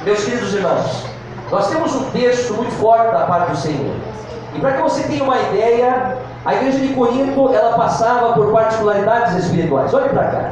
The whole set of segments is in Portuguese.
Meus queridos irmãos, nós temos um texto muito forte da parte do Senhor. E para que você tenha uma ideia, a igreja de Corinto, ela passava por particularidades espirituais. Olhe para cá.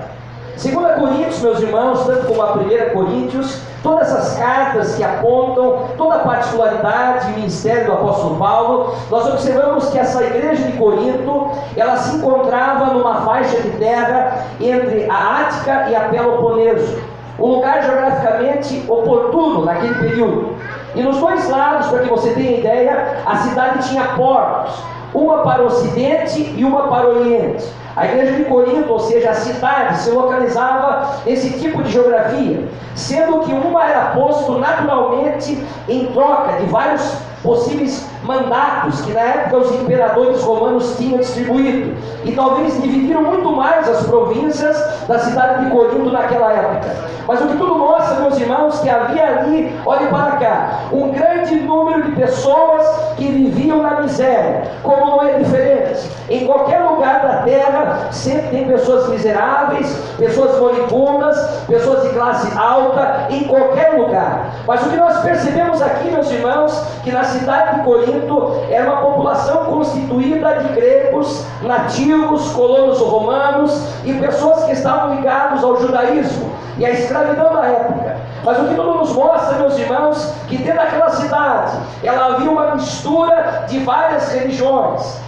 2 Coríntios, meus irmãos, tanto como a 1 Coríntios, todas essas cartas que apontam toda a particularidade e ministério do apóstolo Paulo, nós observamos que essa igreja de Corinto, ela se encontrava numa faixa de terra entre a Ática e a Peloponeso, um lugar geograficamente oportuno naquele período. E nos dois lados, para que você tenha ideia, a cidade tinha portos, uma para o ocidente e uma para o oriente. A igreja de Corinto, ou seja, a cidade, se localizava nesse tipo de geografia, sendo que uma era posto naturalmente em troca de vários possíveis mandatos que na época os imperadores romanos tinham distribuído, e talvez dividiram muito mais as províncias da cidade de Corinto naquela época. Mas o que tudo mostra, meus irmãos, que havia ali, olhe para cá, um grande número de pessoas que viviam na miséria, como não é diferente. Em qualquer lugar da terra sempre tem pessoas miseráveis, pessoas moribundas, pessoas de classe alta, em qualquer lugar. Mas o que nós percebemos aqui, meus irmãos, que na cidade de Corinto era uma população constituída de gregos, nativos, colonos romanos e pessoas que estavam ligados ao judaísmo e à escravidão da época. Mas o que tudo nos mostra, meus irmãos, que dentro daquela cidade ela havia uma mistura de várias religiões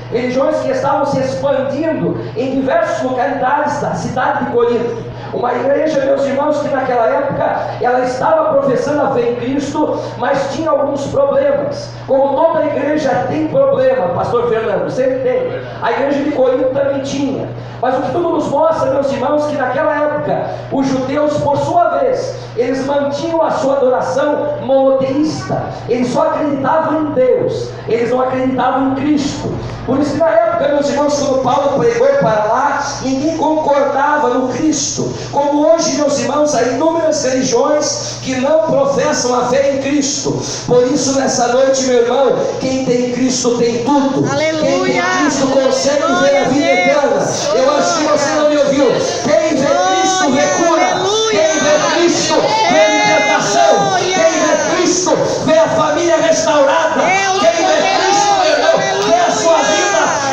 que estavam se expandindo em diversas localidades da cidade de Corinto. Uma igreja, meus irmãos, que naquela época ela estava professando a fé em Cristo, mas tinha alguns problemas. Como toda igreja tem problema, pastor Fernando, sempre tem. A igreja de Corinto também tinha. Mas o que tudo nos mostra, meus irmãos, que naquela época os judeus, por sua vez, eles mantinham a sua adoração monoteísta. Eles só acreditavam em Deus, eles não acreditavam em Cristo. Por isso que na época, meus irmãos, quando Paulo pregou para lá, ninguém concordava no Cristo. Como hoje, meus irmãos, há inúmeras religiões que não professam a fé em Cristo. Por isso, nessa noite, meu irmão, quem tem Cristo tem tudo. Aleluia. Quem tem Cristo consegue ver a vida eterna. Eu acho que você não me ouviu. Quem vê Cristo vê cura. Quem vê Cristo vê libertação. Quem vê Cristo vê a família restaurada. Quem vê Cristo, meu irmão, vê a sua vida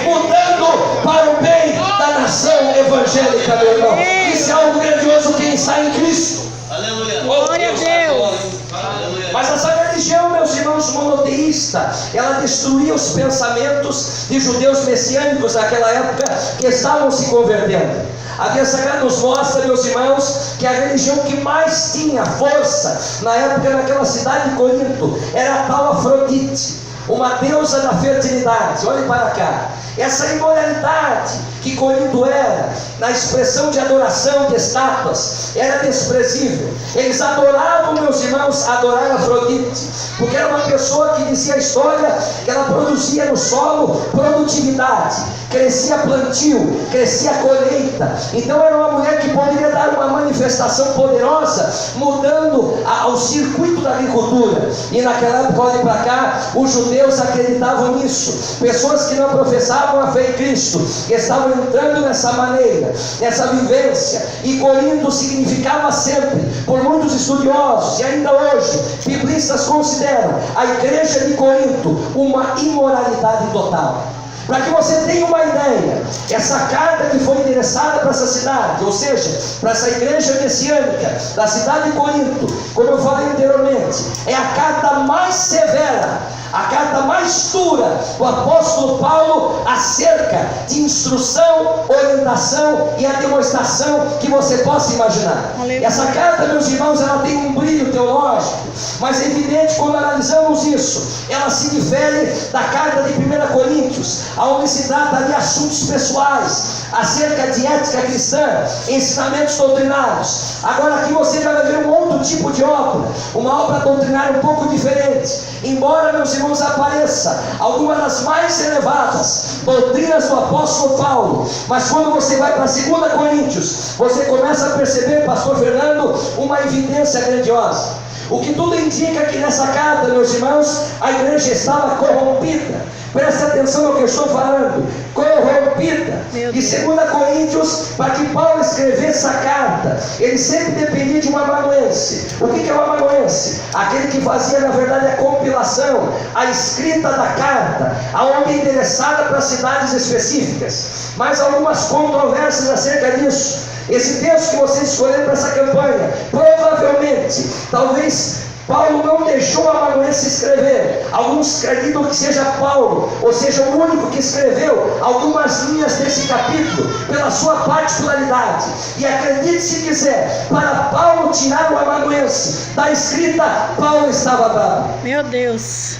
mudando para o bem da nação evangélica, meu irmão. Isso é algo grandioso quem está em Cristo. Aleluia. Glória a Deus. Mas essa religião, meus irmãos, monoteísta, ela destruía os pensamentos de judeus messiânicos daquela época que estavam se convertendo. A Bíblia Sagrada nos mostra, meus irmãos, que a religião que mais tinha força na época naquela cidade de Corinto era a tal Afrodite, uma deusa da fertilidade. Olhe para cá. Essa imoralidade que Corinto era, na expressão de adoração de estátuas, era desprezível. Eles adoravam, meus irmãos, adorar Afrodite, porque era uma pessoa que dizia a história que ela produzia no solo produtividade, crescia plantio, crescia colheita. Então era uma mulher que poderia dar uma manifestação poderosa, mudando ao circuito da agricultura. E naquela época, olhe para cá, os judeus acreditavam nisso. Pessoas que não professavam a fé em Cristo, que estavam entrando nessa maneira, nessa vivência. E Corinto significava sempre, por muitos estudiosos e ainda hoje biblistas consideram a igreja de Corinto uma imoralidade total. Para que você tenha uma ideia, essa carta que foi endereçada para essa cidade, ou seja, para essa igreja messiânica da cidade de Corinto, como eu falei anteriormente, é a carta mais severa, a carta mais dura do apóstolo Paulo acerca de instrução, orientação e a demonstração que você possa imaginar. Essa carta, meus irmãos, ela tem um brilho teológico, mas é evidente quando analisamos isso, ela se difere da carta de 1 Coríntios, onde se trata de assuntos pessoais, acerca de ética cristã, ensinamentos doutrinários. Agora aqui você já vai ver um outro tipo de obra, uma obra doutrinária um pouco diferente. Embora, meus irmãos, apareça algumas das mais elevadas doutrinas do apóstolo Paulo, mas quando você vai para 2 Coríntios, você começa a perceber, pastor Fernando, uma evidência grandiosa. O que tudo indica que nessa carta, meus irmãos, a igreja estava corrompida. Preste atenção no que eu estou falando. Corrompida. E 2 Coríntios, para que Paulo escrevesse essa carta, ele sempre dependia de um amanuense. O que é o amanuense? Aquele que fazia, na verdade, a compilação, a escrita da carta, aonde é endereçada para cidades específicas. Mas algumas controvérsias acerca disso. Esse texto que vocês escolheram para essa campanha, provavelmente, talvez Paulo não deixou a amanuense escrever. Alguns acreditam que seja Paulo, ou seja, o único que escreveu algumas linhas desse capítulo, pela sua particularidade. E acredite se quiser, para Paulo tirar o amanuense da escrita, Paulo estava bravo. Meu Deus.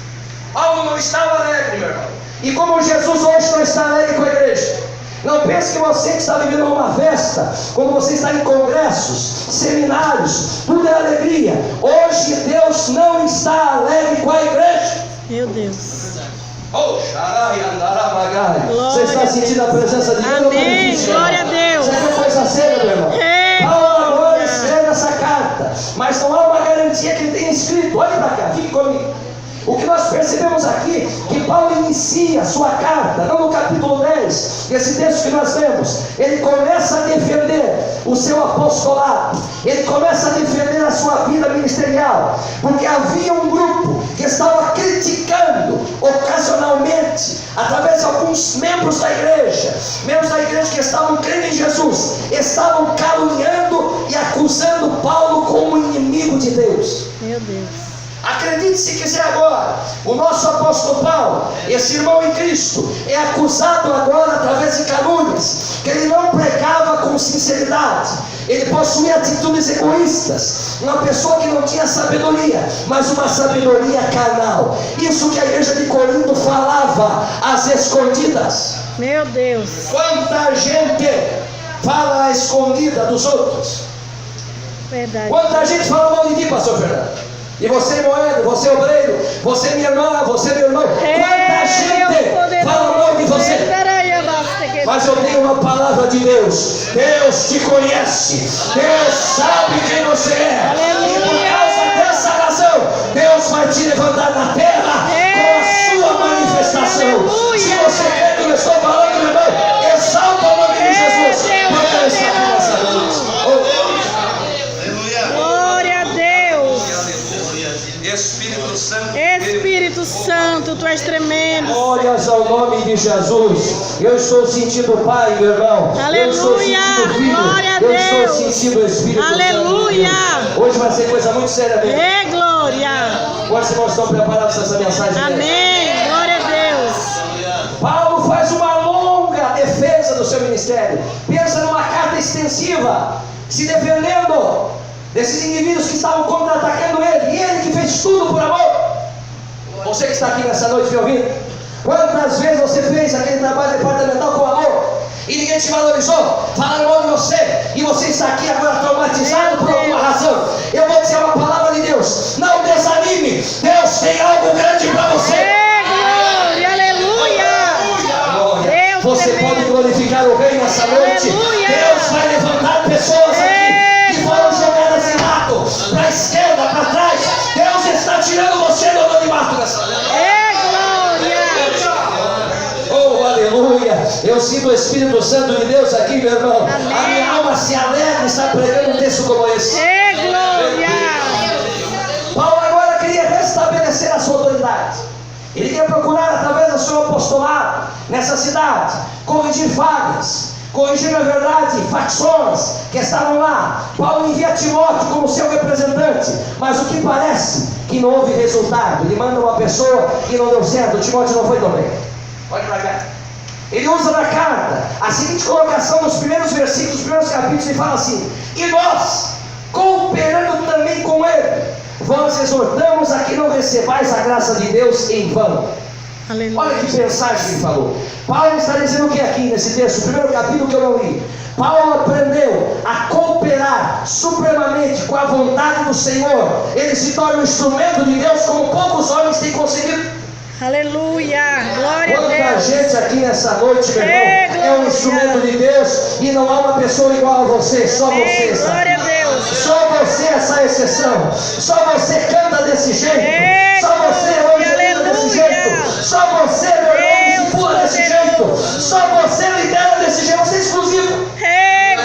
Paulo não estava alegre, meu irmão. E como Jesus hoje não está alegre com a igreja. Não pense que você que está vivendo uma festa, quando você está em congressos, seminários, tudo é alegria. Hoje Deus não está alegre com a igreja. Meu Deus. Oh, você está sentindo a presença de Deus? Amém. Glória a Deus. Isso é coisa séria, meu irmão. Paulo agora escreve essa carta, mas não há uma garantia que ele tenha escrito. Olhe para cá, fique comigo. O que nós percebemos aqui, que Paulo inicia a sua carta, não no capítulo 10, esse texto que nós lemos, ele começa a defender o seu apostolado, ele começa a defender a sua vida ministerial, porque havia um grupo que estava criticando ocasionalmente, através de alguns membros da igreja que estavam crendo em Jesus, estavam caluniando e acusando Paulo como inimigo de Deus. Meu Deus. Acredite se quiser agora, o nosso apóstolo Paulo, esse irmão em Cristo, é acusado agora através de calúnias, que ele não pregava com sinceridade, ele possuía atitudes egoístas, uma pessoa que não tinha sabedoria, mas uma sabedoria carnal. Isso que a igreja de Corinto falava às escondidas. Meu Deus. Quanta gente fala à escondida dos outros. Verdade. Quanta gente fala mal de ti, pastor Fernando. E você, moeda, você obreiro, você minha irmã, você meu irmão, quanta gente fala mal de você. Mas eu tenho uma palavra de Deus. Deus te conhece, Deus sabe quem você é. E por causa dessa razão, Deus vai te levantar na terra com a sua manifestação. Se você quer que eu estou falando, meu irmão, exalta o nome de Jesus, porque ele está aqui nessa noite. Espírito Santo, tu és tremendo. Glórias ao nome de Jesus. Eu estou sentindo o Pai, meu irmão. Aleluia. Eu estou sentindo o Filho. Glória a eu Deus. estou sentindo o Espírito Aleluia. Santo. Hoje vai ser coisa muito séria mesmo. É glória. Quantos irmãos estão preparados para essa mensagem? Amém. Glória a Deus. Paulo faz uma longa defesa do seu ministério. Pensa numa carta extensiva, se defendendo desses indivíduos que estavam contra-atacando ele, e ele que fez tudo por amor. Você que está aqui nessa noite me ouvindo, quantas vezes você fez aquele trabalho departamental com amor e ninguém te valorizou, falaram mal de você, e você está aqui agora traumatizado por alguma razão? Eu vou dizer uma palavra de Deus: não desanime, Deus tem algo grande para você. Glória, aleluia. Deus você pode glorificar o Rei nessa noite. Aleluia. Deus vai levantar pessoas aqui que foram jogadas de lado, para a esquerda, para trás. Deus está tirando você do anonimato nessa noite. Oh, aleluia. Eu sinto o Espírito Santo de Deus aqui, meu irmão. Amém. A minha alma se alegra estar pregando um texto como esse. Glória. Paulo agora queria restabelecer a sua autoridade. Ele queria procurar, através do seu apostolado nessa cidade, corrigir falhas, corrigir, na verdade, facções que estavam lá. Paulo envia Timóteo como seu representante, mas o que parece que não houve resultado. Ele manda uma pessoa e não deu certo. Timóteo não foi tão bem. Pode pra cá. Ele usa na carta a seguinte colocação nos primeiros versículos, nos primeiros capítulos, ele fala assim: e nós, cooperando também com ele, vós exortamos a que não recebais a graça de Deus em vão. Aleluia. Olha que mensagem ele falou. Paulo está dizendo o que aqui nesse texto, o primeiro capítulo que eu não li? Paulo aprendeu a cooperar supremamente com a vontade do Senhor. Ele se torna um instrumento de Deus como poucos homens têm conseguido. Aleluia. Glória a Quanta Deus. gente aqui nessa noite, meu irmão, é um instrumento de Deus, e não há uma pessoa igual a você, só você está. Glória a Deus. Só você é essa exceção. Só você canta desse jeito. Só você evangeliza desse jeito. Só você, meu irmão, discipula desse jeito. Só você lidera desse jeito. Você é exclusivo.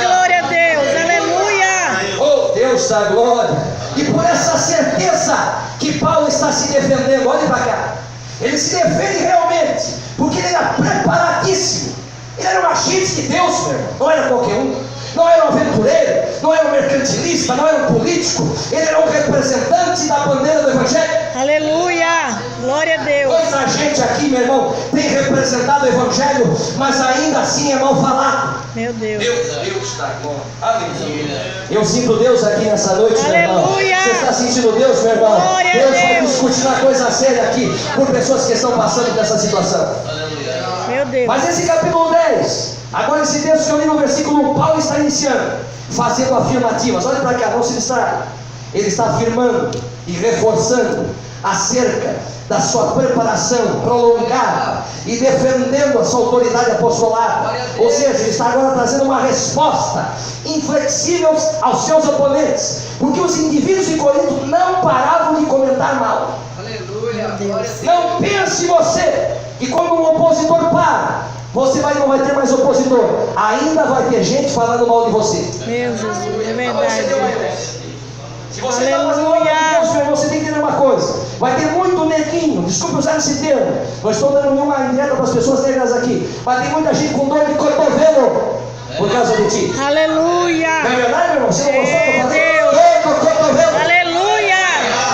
Glória a Deus. Aleluia. Oh, Deus da glória. E por essa certeza que Paulo está se defendendo, olhe para cá. Ele se defende realmente, porque ele era preparadíssimo. Ele era um agente de Deus, meu irmão. Não era qualquer um. Não era um aventureiro, não era um mercantilista, não era um político. Ele era um representante da bandeira do Evangelho. Aleluia. Glória a Deus. Muita gente aqui, meu irmão, tem representado o Evangelho, mas ainda assim é mal falado. Meu Deus. Deus da glória. Aleluia. Eu sinto Deus aqui nessa noite, meu irmão. Aleluia. Você está sentindo Deus, meu irmão? Glória a Deus vai Deus. discutir uma coisa séria aqui por pessoas que estão passando por essa situação. Meu Deus. Mas esse capítulo 10, agora esse texto que eu li no versículo 1, Paulo está iniciando, fazendo afirmativas. Olha para cá, não se distraia. Ele está afirmando e reforçando acerca da sua preparação prolongada e defendendo a sua autoridade apostolada. Ou seja, ele está agora trazendo uma resposta inflexível aos seus oponentes, porque os indivíduos de Corinto não paravam de comentar mal. Aleluia. Não pense você que quando um opositor para, você não vai ter mais opositor. Ainda vai ter gente falando mal de você. Meu Jesus, é Você deu uma verdade. ideia. Se você está fazendo mal de Deus, meu irmão, você tem que entender uma coisa. Vai ter muito neguinho, desculpe usar esse termo, não estou dando nenhuma indireta para as pessoas negras aqui. Vai ter muita gente com dor de cotovelo por causa de ti. Aleluia. Não é verdade, meu irmão? Você não gostou do que eu falei? Deus. Dor do cotovelo. Aleluia.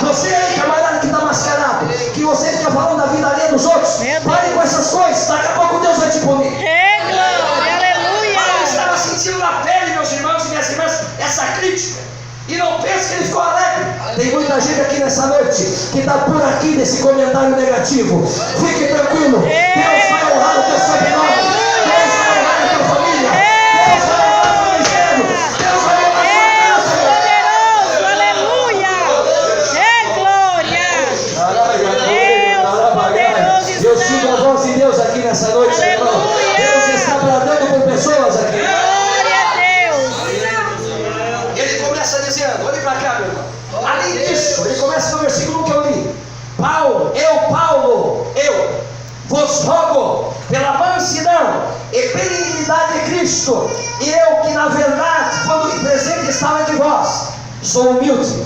Você aí, camarada que está mascarado, que você fica falando da vida alheia dos outros, Meu Deus. pare com essas coisas, daqui a pouco Deus vai te punir. Glória. Aleluia. Paulo estava sentindo na pele, meus irmãos e minhas irmãs, essa crítica. E não pense que ele ficou alegre. Tem muita gente aqui nessa noite que está por aqui desse comentário negativo. Fique tranquilo. Deus vai honrar o teu sobrenome. Deus vai honrar a tua família. Deus vai honrar o teu ministério. Deus vai honrar a sua casa. Poderoso. Aleluia. Glória. Eu sinto a voz de Deus aqui nessa noite, meu irmão. Deus está bradando por pessoas aqui. Glória a Deus. Ele começa dizendo, olhe para cá, meu irmão. Além disso, ele começa no versículo que eu li. Paulo, eu vos rogo pela mansidão e benignidade de Cristo, e eu que na verdade, quando presente estava entre vós, sou humilde,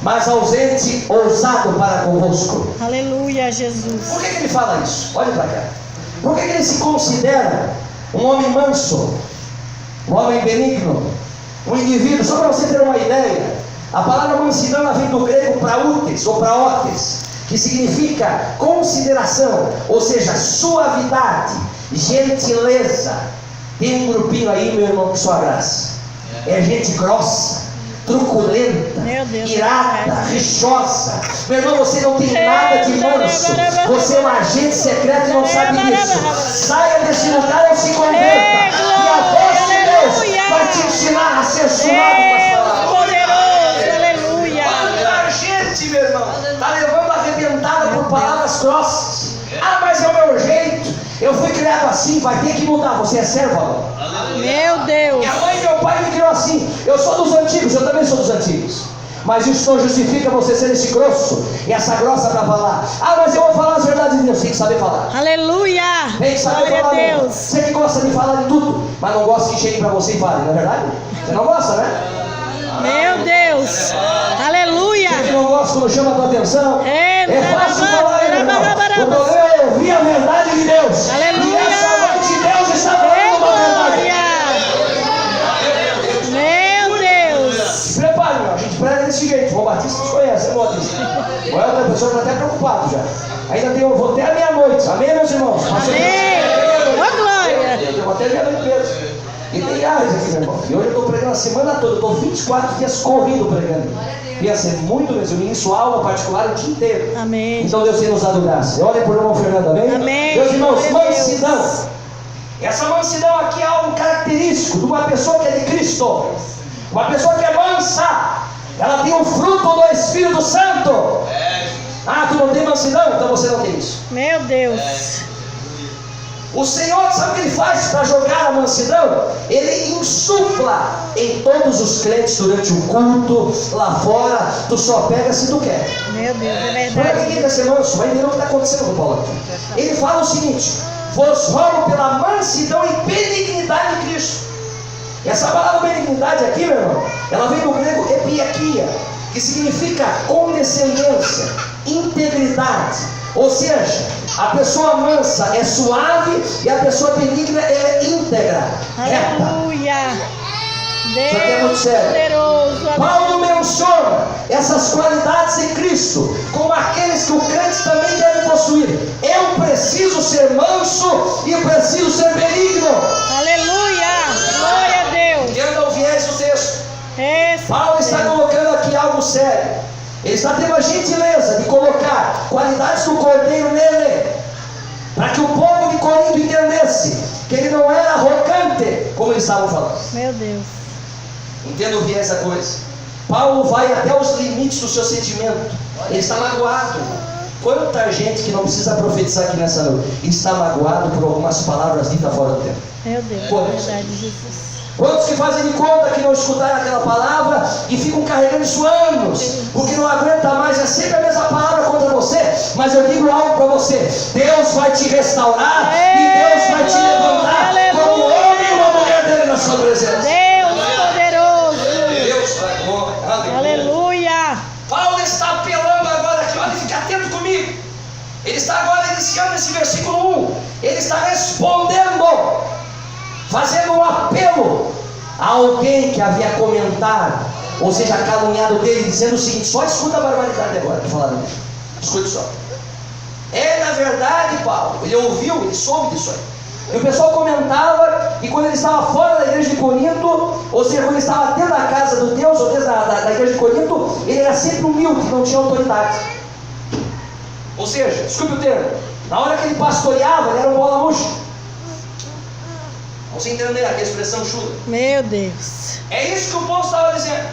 mas ausente, ousado para convosco. Aleluia, Jesus. Por que ele fala isso? Olhe para cá. Por que ele se considera um homem manso, um homem benigno, um indivíduo? Só para você ter uma ideia, a palavra mansidão ela vem do grego prautes ou praotes, que significa consideração, ou seja, suavidade, gentileza. Tem um grupinho aí, meu irmão, que sua graça. É gente grossa, truculenta, Meu Deus, irada, rixosa. Meu irmão, você não tem nada de manso. Você é um agente secreto e não sabe disso. Saia desse lugar ou se converta. E a voz de Deus vai te ensinar a ser suave com as palavras. Poderoso. Aleluia. Quanta gente, meu irmão, está levando arrebentada por palavras grossas. Ah, mas é o meu jeito. Eu fui criado assim, vai ter que mudar. Você é servo agora. Meu Deus. Minha mãe e meu pai me criou assim. Eu sou dos antigos, eu também sou dos antigos. Mas isso não justifica você ser esse grosso e essa grossa para falar. Ah, mas eu vou falar as verdades de Deus. Tem que saber falar. Aleluia. Tem que saber Glória a falar. Meu. Deus. Você que gosta de falar de tudo, mas não gosta que chegue para você e fale, não é verdade? Você não gosta, né? Meu Deus. Aleluia. Você que não gosta quando chama a tua atenção. É fácil falar, meu irmão. O problema é ouvir a verdade de Deus. Aleluia. E essa noite Deus está falando uma verdade. Meu Deus. Se prepare, meu. A gente prega desse jeito. João Batista nos conhece, é Batista. Olha, outra pessoa está até preocupado já. Ainda tem, eu vou até a meia-noite. Amém, meus irmãos? Amém. Ô, glória. Eu vou até a meia-noite mesmo. E tem áreas aqui, meu irmão. E hoje eu estou pregando a semana toda. Eu estou 24 dias corrido pregando. Ia ser muito mesmo. Eu ministro aula particular o dia inteiro. Amém. Então Deus tem nos dado graça. Olhem por irmão Fernando, amém? Amém. Meus irmãos, Glória a Deus. mansidão. Essa mansidão aqui é algo característico de uma pessoa que é de Cristo. Uma pessoa que é mansa. Ela tem o fruto do Espírito Santo. Ah, tu não tem mansidão? Então você não tem isso. Meu Deus. O Senhor, sabe o que Ele faz para jogar a mansidão? Ele insufla em todos os crentes durante o culto, lá fora. Tu só pega se tu quer. Meu Deus, é Para verdade. quem quer ser manso, vai entender o que está acontecendo com Paulo aqui. Ele fala o seguinte: vos rogo pela mansidão e benignidade de Cristo. E essa palavra benignidade aqui, meu irmão, ela vem do grego epiakia, que significa condescendência, integridade. Ou seja, a pessoa mansa é suave e a pessoa benigna é íntegra, reta. Aleluia. Isso aqui é muito Deus sério. poderoso. Paulo menciona essas qualidades em Cristo como aqueles que o crente também deve possuir. Eu preciso ser manso e preciso ser benigno. Aleluia. Glória a Deus. Entenda o viés do texto. Esse Paulo está colocando aqui algo sério. Ele está tendo a gentileza de colocar qualidades do cordeiro nele, para que o povo de Corinto entendesse que ele não era arrogante, como eles estavam falando. Meu Deus. Entenda o viés da coisa. Paulo vai até os limites do seu sentimento. Ele está magoado. Quanta gente que não precisa profetizar aqui nessa noite está magoado por algumas palavras ditas fora do tempo. Meu Deus, é Quantos? verdade, Jesus. Quantos que fazem de conta que não escutaram aquela palavra e ficam carregando isso anos, porque não aguenta mais, é sempre a mesma palavra contra você. Mas eu digo algo para você: Deus vai te restaurar e Deus vai te levantar como homem e uma mulher dele na sua presença. Deus poderoso. Deus vai, aleluia. Aleluia. Paulo está apelando agora aqui, olha, fique atento comigo. Ele está agora iniciando esse versículo 1. Ele está respondendo, fazendo um apelo a alguém que havia comentado, ou seja, caluniado dele, dizendo o seguinte: só escuta a barbaridade agora que falaram dele. Escute só. Na verdade, Paulo, ele ouviu, ele soube disso aí. E o pessoal comentava, e quando ele estava fora da igreja de Corinto, ou seja, quando ele estava dentro da casa do Deus, ou dentro da igreja de Corinto, ele era sempre humilde, não tinha autoridade. Ou seja, desculpe o termo, na hora que ele pastoreava, ele era um bola murcha. Você entender aqui a expressão chuda? Meu Deus. É isso que o povo estava dizendo.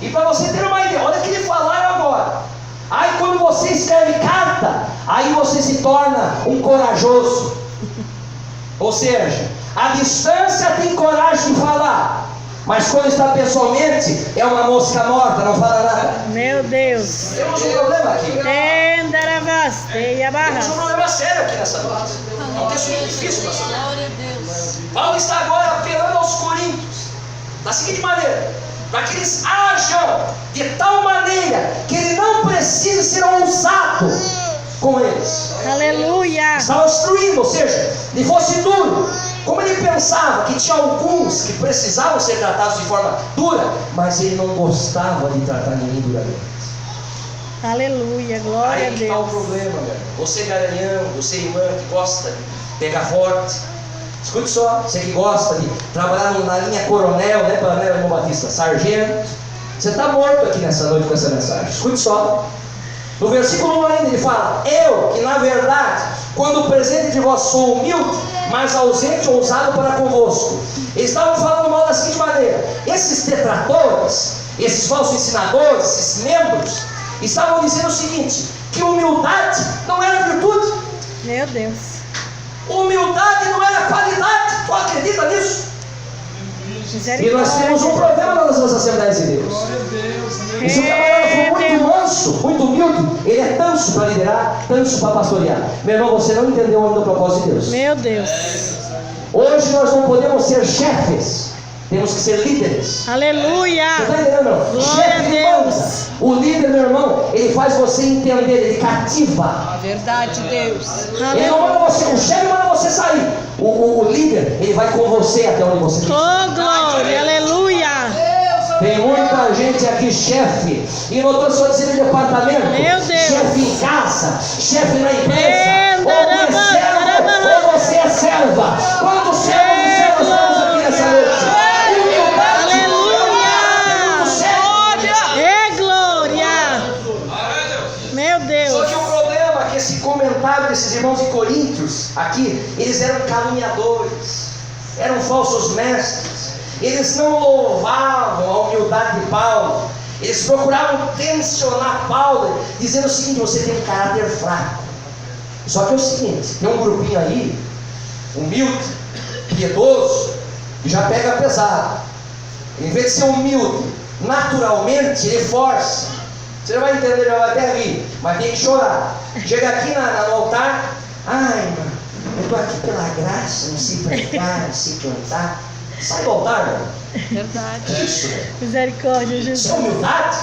E para você ter uma ideia, olha o que ele falaram agora. Aí quando você escreve carta, aí você se torna um corajoso. Ou seja, a distância tem coragem de falar, mas quando está pessoalmente, é uma mosca morta, não fala nada. Meu Deus. Temos um problema aqui. Tendaravasteia barra. Temos um problema sério aqui nessa noite. É um texto muito difícil para saber. Paulo está agora apelando aos coríntios da seguinte maneira: para que eles ajam de tal maneira que ele não precise ser ousado com eles. Aleluia. Estava instruindo, ou seja, ele fosse duro. Como ele pensava que tinha alguns que precisavam ser tratados de forma dura, mas ele não gostava de tratar ninguém duramente. Aleluia. Glória a Aí está o Deus. problema, meu. Você garanhão, você irmã que gosta de pegar forte, escute só, você que gosta de trabalhar na linha coronel, né, para irmão Batista, sargento, você está morto aqui nessa noite com essa mensagem. Escute só. No versículo 1 ainda ele fala: eu, que na verdade, quando presente de vós sou humilde, mas ausente ou ousado para convosco. Eles estavam falando mal da seguinte maneira: esses detratores, esses falsos ensinadores, esses membros, estavam dizendo o seguinte: que humildade não era virtude, Meu Deus. humildade não era qualidade. Tu acredita nisso? E nós Misericórdia. temos um problema nas nossas Assembleias de Deus. E se o camarada for muito manso, muito humilde, ele é tanso para liderar, tanso para pastorear. Meu irmão, você não entendeu ainda o propósito de Deus. Meu Deus. Hoje nós não podemos ser chefes, temos que ser líderes. Aleluia. Você está entendendo, meu irmão? Glória Chefe a ele Deus. manda. O líder, meu irmão, ele faz você entender, ele cativa. Verdade, Deus. Ele não manda você, o chefe manda você sair. O líder, ele vai com você até onde você quer. Oh, glória. Aleluia. Tem muita gente aqui, chefe, e não estou só dizendo em departamento, Meu Deus. chefe em casa, chefe na Meu empresa, ou você é serva. Quantos servos e servas estamos aqui nessa noite? Humildade. Aleluia. É glória. Meu Só Deus. que o problema é que esse comentário desses irmãos de Coríntios, aqui, eles eram caluniadores, eram falsos mestres. Eles não louvavam a humildade de Paulo. Eles procuravam tensionar Paulo, dizendo o seguinte: você tem um caráter fraco. Só que é o seguinte, tem um grupinho aí humilde, piedoso, já pega pesado. Em vez de ser humilde, naturalmente, ele força. Você já vai entender, já vai até rir, mas tem que chorar. Chega aqui no altar, ai, irmão, eu estou aqui pela graça, não sei pregar, não sei cantar. Sai do altar, irmão. Verdade. Isso, Misericórdia, isso Jesus. é humildade.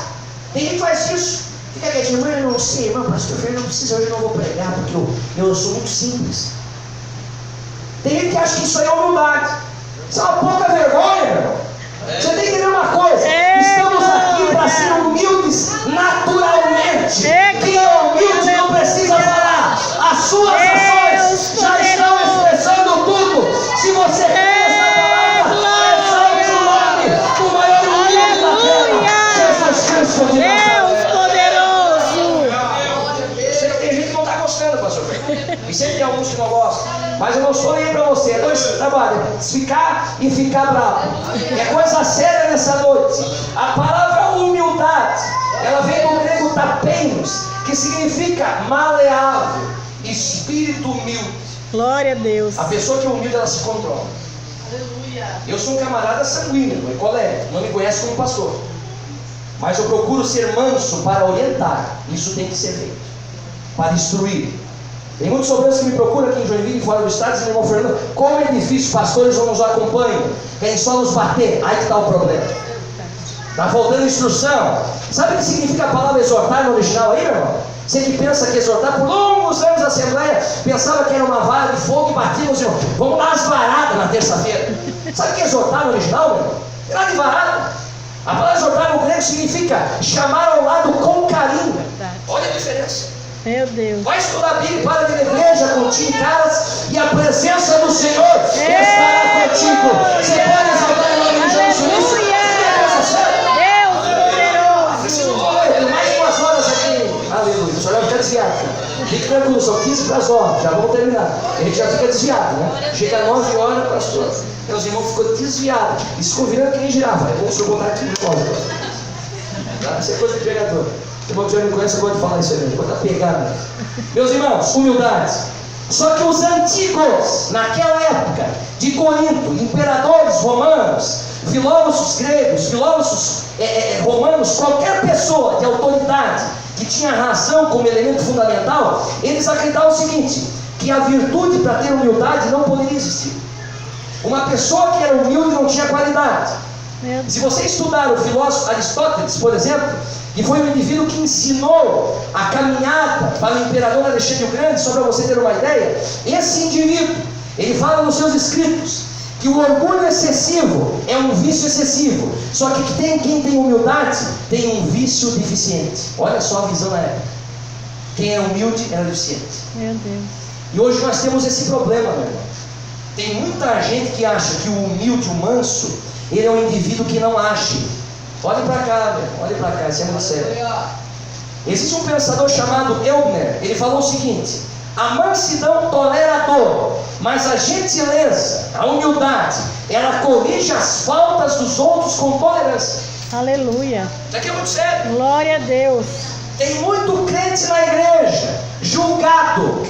Tem gente que faz isso. Fica quietinho, irmão, eu não sei, irmão, pastor Fernando, não precisa, hoje eu não vou pregar, porque eu sou muito simples. Tem gente que acha que isso aí é humildade. Isso é uma pouca vergonha, irmão. Você tem que entender uma coisa. Estamos aqui para ser humildes naturalmente. Quem é humilde não precisa falar. As suas ações já estão expressando tudo. Se você quer essa palavra, exalte o nome do maior humilde da terra, Jesus Cristo de Nazaré. Eu sei que tem gente que não está gostando, pastor. E sempre tem alguns que não gostam. Mas eu não estou nem para você. É dois trabalhos: ficar e ficar bravo. É coisa séria nessa noite. A palavra humildade, ela vem do grego tapeinos, que significa maleável, espírito humilde. Glória a Deus. A pessoa que é humilde, ela se controla. Eu sou um camarada sanguíneo, meu colega, não me conhece como pastor, mas eu procuro ser manso para orientar. Isso tem que ser feito, para instruir. Tem muitos obreiros que me procuram aqui em Joinville e fora do estado, dizendo: irmão Fernando, como é difícil, pastores não nos acompanham, querem só nos bater. Aí que está o problema. Está faltando instrução. Sabe o que significa a palavra exortar no original aí, meu irmão? Você que pensa que exortar, por longos anos a Assembleia pensava que era uma vara de fogo e batia os irmãos. Vamos dar as varadas na terça-feira. Sabe o que é exortar no original, meu irmão? É nada de varada. A palavra exortar no grego significa chamar ao lado com carinho. Olha a diferença. Meu Deus. Vai estudar a Bíblia, para de ir na igreja com time caras, e a presença do Senhor estará contigo. Você pode exaltar em nome de Jesus Cristo. Deus poderoso. Tem mais umas horas aqui. Aleluia. O senhor vai ficar desviado. Fique tranquilo, são 15 para as 9. Já vamos terminar. A gente já fica desviado, né? Chega às 9 horas, pastor. Meus irmãos ficou desviado. Isso convidando que nem girava. É bom o senhor botar aqui de volta. Tá? Isso é coisa de pregador. O irmão que já me conhece, eu gosto de falar isso aí mesmo. Vou estar pegando. Meus irmãos, humildade. Só que os antigos, naquela época, de Corinto, imperadores romanos, filósofos gregos, filósofos romanos, qualquer pessoa de autoridade que tinha razão como elemento fundamental, eles acreditavam o seguinte: que a virtude para ter humildade não poderia existir. Uma pessoa que era humilde não tinha qualidade. Se você estudar o filósofo Aristóteles, por exemplo, que foi um indivíduo que ensinou a caminhada para o imperador Alexandre o Grande, só para você ter uma ideia, esse indivíduo, ele fala nos seus escritos que o orgulho excessivo é um vício excessivo, só que quem tem humildade tem um vício deficiente. Olha só a visão na época. Quem é humilde era deficiente. Meu Deus. E hoje nós temos esse problema, meu irmão. Tem muita gente que acha que o humilde, o manso, ele é um indivíduo que não age. Olhe para cá, meu irmão, olhe para cá, isso é muito sério. Existe um pensador chamado Elner, ele falou o seguinte: a mansidão tolera a dor, mas a gentileza, a humildade, ela corrige as faltas dos outros com tolerância. Aleluia. Isso aqui é muito sério. Glória a Deus. Tem muito crente na igreja, julgado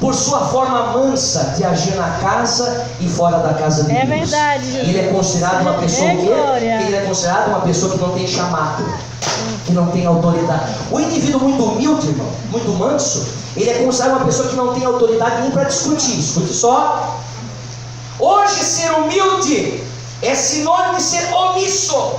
por sua forma mansa de agir na casa e fora da casa de Deus. É verdade, Jesus. Ele é considerado uma pessoa ele é considerado uma pessoa que não tem chamado, que não tem autoridade. O indivíduo muito humilde, irmão, muito manso, ele é considerado uma pessoa que não tem autoridade nem para discutir. Escute só. Hoje ser humilde é sinônimo de ser omisso.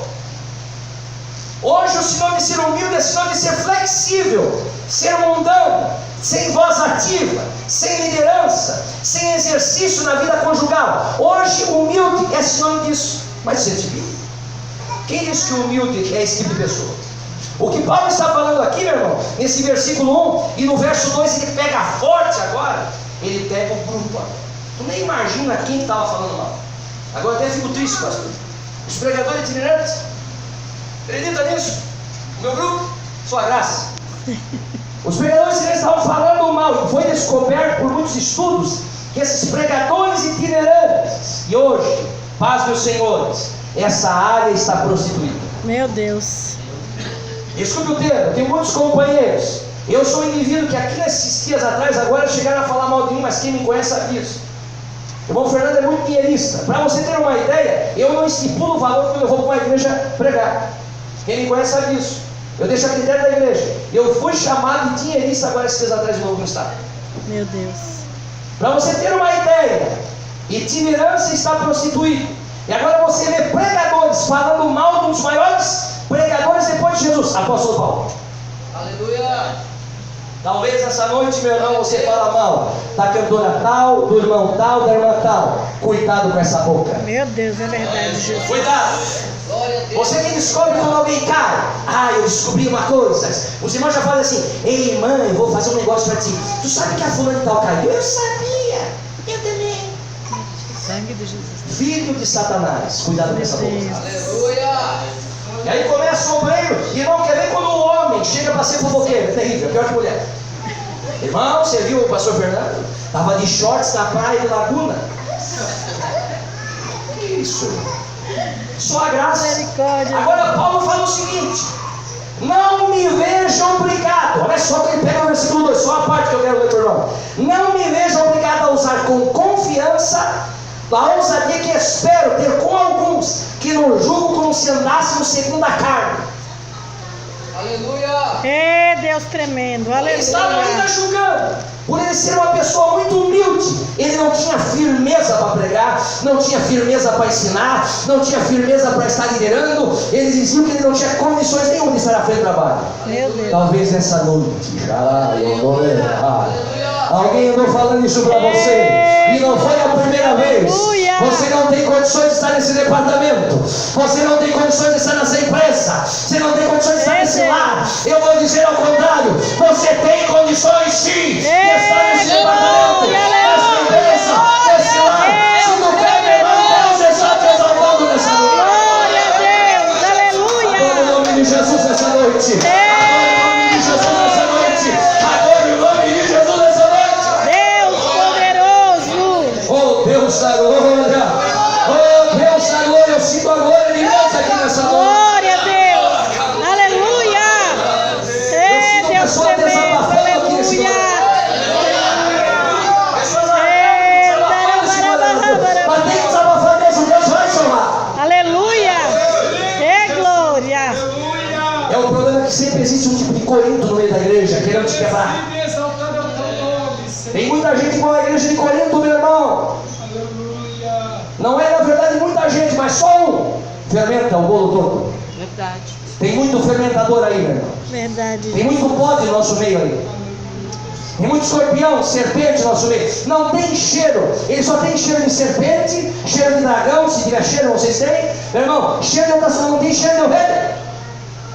Hoje o sinônimo de ser humilde é sinônimo de ser flexível, ser mundano, sem voz ativa, sem liderança, sem exercício na vida conjugal. Hoje humilde é sinônimo disso. Mas isso é de Bíblia. Quem diz que o humilde é esse tipo de pessoa? O que Paulo está falando aqui, meu irmão, nesse versículo 1 e no verso 2, ele pega forte agora, ele pega o grupo. Tu nem imagina quem estava falando mal. Agora até fico triste, pastor. Os pregadores itinerantes, acredita nisso? O meu grupo, sua graça. Os pregadores estavam falando mal, e foi descoberto por muitos estudos que esses pregadores itinerantes, e hoje, paz meus senhores, essa área está prostituída. Meu Deus. Escute o termo, tem muitos companheiros Eu sou um indivíduo que aqui nesses dias atrás, agora chegaram a falar mal de mim, mas quem me conhece sabe disso. O irmão Fernando é muito dinheirista. Para você ter uma ideia, eu não estipulo o valor quando eu vou para uma igreja pregar. Quem me conhece sabe disso. Eu deixo a critério da igreja. Eu fui chamado de dinheirista agora esses dias atrás de novo no estado. Meu Deus. Para você ter uma ideia, itinerância está prostituído. E agora você vê pregadores falando mal de um dos maiores pregadores depois de Jesus, apóstolo Paulo. Aleluia. Talvez essa noite, meu irmão, você fala mal da cantora tal, do irmão tal, da irmã tal. Cuidado com essa boca. Meu Deus, é verdade, Jesus. Cuidado. Glória a Deus. Você que descobre quando alguém cai. Ah, eu descobri uma coisa. Os irmãos já falam assim: ei, irmã, eu vou fazer um negócio para ti. Tu sabe que a fulana de tal caiu? Eu sabia. Eu também. Sangue de Jesus. Filho de Satanás. Cuidado com essa boca. Aleluia. E aí começa o obreiro. E não quer ver quando o homem chega para ser fofoqueiro. É terrível, é pior que mulher. Irmão, você viu o pastor Fernando? Estava de shorts na praia de Laguna. Que isso? Só a graça. Misericórdia. Agora Paulo fala o seguinte: não me vejam obrigado. Olha só que ele pega o versículo 2, só a parte que eu quero ler por irmão. Não me vejam obrigado a usar com confiança a ousadia que espero ter com alguns que não julgam como se andássemos segundo a carne. Aleluia. É Deus tremendo. Ele estava ainda Aleluia. julgando. Por ele ser uma pessoa muito humilde, ele não tinha firmeza para pregar, não tinha firmeza para ensinar, não tinha firmeza para estar liderando. Ele dizia que ele não tinha condições nenhuma de estar à frente do trabalho. Meu Deus. Talvez nessa noite, alguém andou falando isso para você, e não foi a primeira vez. Você não tem condições de estar nesse departamento, você não tem condições de estar nessa empresa, você não tem condições de estar nesse lar. Eu vou dizer ao contrário: você tem condições sim de estar nesse departamento, nessa empresa, nesse lar. Se tu quer, meu irmão, Deus está te exaltando nessa noite. Glória a Deus. Aleluia. Agora em nome de Jesus nessa noite. Agora em nome de Jesus nessa noite. Deus poderoso. Oh Deus da glória. Oh Deus da glória. Eu sinto a glória de Deus aqui nessa noite. Glória a Deus. Aleluia. É Deus tremendo. Aleluia. Mas tem que desabafar mesmo, Deus vai chamar. Aleluia. É glória. É o problema que sempre existe um tipo de Corinto no meio da igreja, querendo te quebrar. Tem muita gente igual a igreja de Corinto, meu irmão. Não é na verdade muita gente, mas só um fermenta o bolo todo. Verdade. Tem muito fermentador aí, meu irmão. Verdade. Tem muito pode no nosso meio aí. Tem muito escorpião, serpente no nosso meio. Não tem cheiro. Ele só tem cheiro de serpente, cheiro de dragão. Se tiver cheiro, vocês têm. Meu irmão, cheiro de outra pessoa, não tem cheiro de ovelha.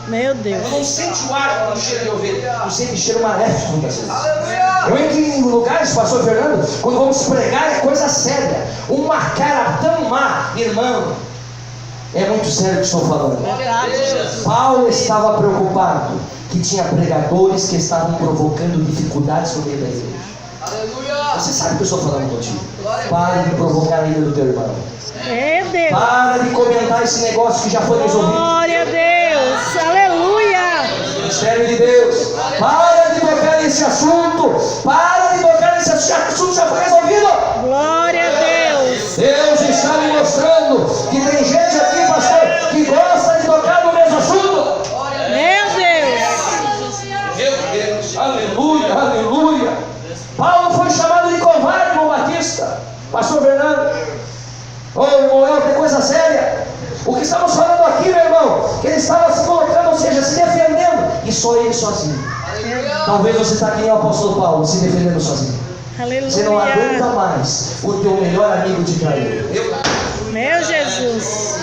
Meu Deus. Eu não sente o ar quando cheiro de ovelha. Eu sempre cheiro maléfico muitas vezes. Aleluia. Eu entro em lugares, pastor Fernando, quando vamos pregar é coisa séria. Uma cara tão má, irmão. É muito sério o que estou falando. Glória a Deus. Paulo estava preocupado que tinha pregadores que estavam provocando dificuldades no meio da igreja. Aleluia. Você sabe o que eu estou falando contigo? Glória a Pare de provocar a ira do teu irmão. É Deus. Para de comentar esse negócio que já foi resolvido. Glória a Deus. Aleluia. Ministério de Deus. Para de tocar nesse assunto. Para de tocar nesse assunto. Esse assunto já foi resolvido. Glória a Deus. Deus está me mostrando que tem gente aqui, pastor, que gosta de tocar no mesmo assunto. Meu Deus. Meu Deus, aleluia, aleluia. Paulo foi chamado de covarde no Batista. Pastor Fernando, ô irmão, é coisa séria. O que estamos falando aqui, meu irmão, que ele estava se colocando, ou seja, se defendendo, e só ele sozinho. Aleluia. Talvez você está aqui nem o apóstolo Paulo, se defendendo sozinho. Você não aguenta Aleluia. mais o teu melhor amigo te trair. Meu Jesus.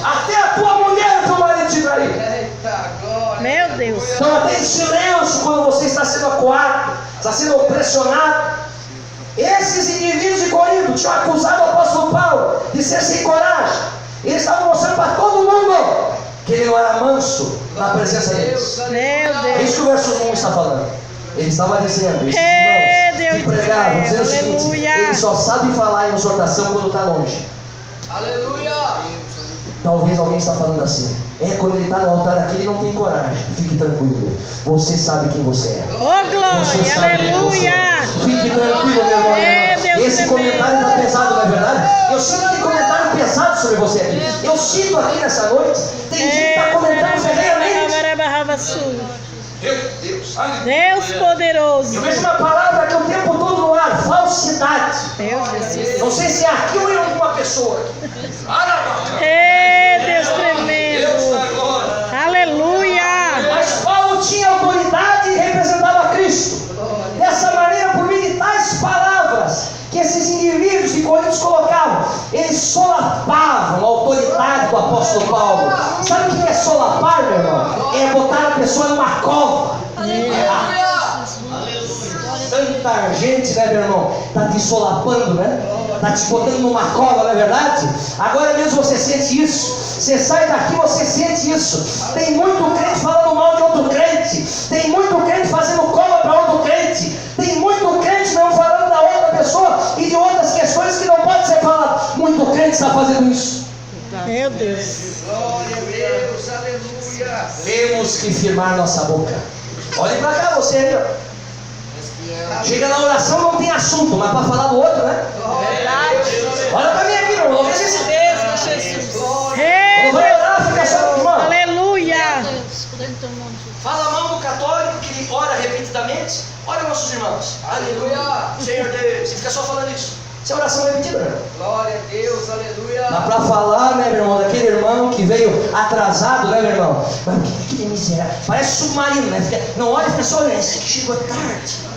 Até a tua mulher, teu marido te trair. Eita, glória. Meu Deus. Então até em silêncio quando você está sendo acuado, está sendo pressionado. Esses indivíduos de Corinto tinham acusado o apóstolo Paulo de ser sem coragem. Eles estavam mostrando para todo mundo que ele não era manso na presença deles. Meu É Deus. isso que o verso 1 está falando. Ele estava dizendo, esses É, irmãos Deus que pregavam, dizendo o seguinte: aleluia. ele só sabe falar em exortação quando está longe. Aleluia. Talvez alguém está falando assim. Quando ele está no altar aqui, ele não tem coragem. Fique tranquilo. Você sabe quem você é. Oh, glória, aleluia. Fique tranquilo, meu irmão. Deus Esse tremendo. comentário está pesado, não é verdade? Eu sinto que tem comentário pesado sobre você aqui. Eu sinto aqui nessa noite. Tem gente que está comentando ferrenhamente. Meu Deus. Deus poderoso. Eu vejo uma palavra aqui o tempo todo no ar. Falsidade. Deus Jesus. Não sei se é aqui ou em alguma pessoa aqui. Deus tremendo. Deus da glória. Aleluia. Mas Paulo tinha autoridade e representava Cristo. Dessa maneira, por meio de tais palavras que esses indivíduos de Coríntios colocavam, eles solapavam a autoridade do apóstolo Paulo. Sabe o que é solapar, meu irmão? É botar a pessoa numa cova. Tanta gente, né, meu irmão? Está te solapando, né? Está te botando numa cova, não é verdade? Agora mesmo você sente isso. Você sai daqui, você sente isso. Tem muito crente falando mal de outro crente. Tem muito crente fazendo cova para outro crente. Tem muito crente não falando da outra pessoa e de outras questões que não pode ser falado. Muito crente está fazendo isso. Meu Deus. Glória a Deus. Aleluia. Temos que firmar nossa boca. Olhe para cá, você aí, ó. Chega na oração, não tem assunto, mas para falar do outro, né? Olha para mim aqui, irmão. Não veja esse Quando vai orar, fica só, irmão. Aleluia. Fala mal do católico que ora repetidamente. Olha nossos irmãos. Aleluia. Senhor Deus. Você fica só falando isso. Isso é oração repetida, né? Glória a Deus. Aleluia. Mas para falar, né, meu irmão, daquele irmão que veio atrasado, né, meu irmão? Mas que miserável. Parece submarino, né? Não olha, fica só olhando. Esse aqui chegou tarde.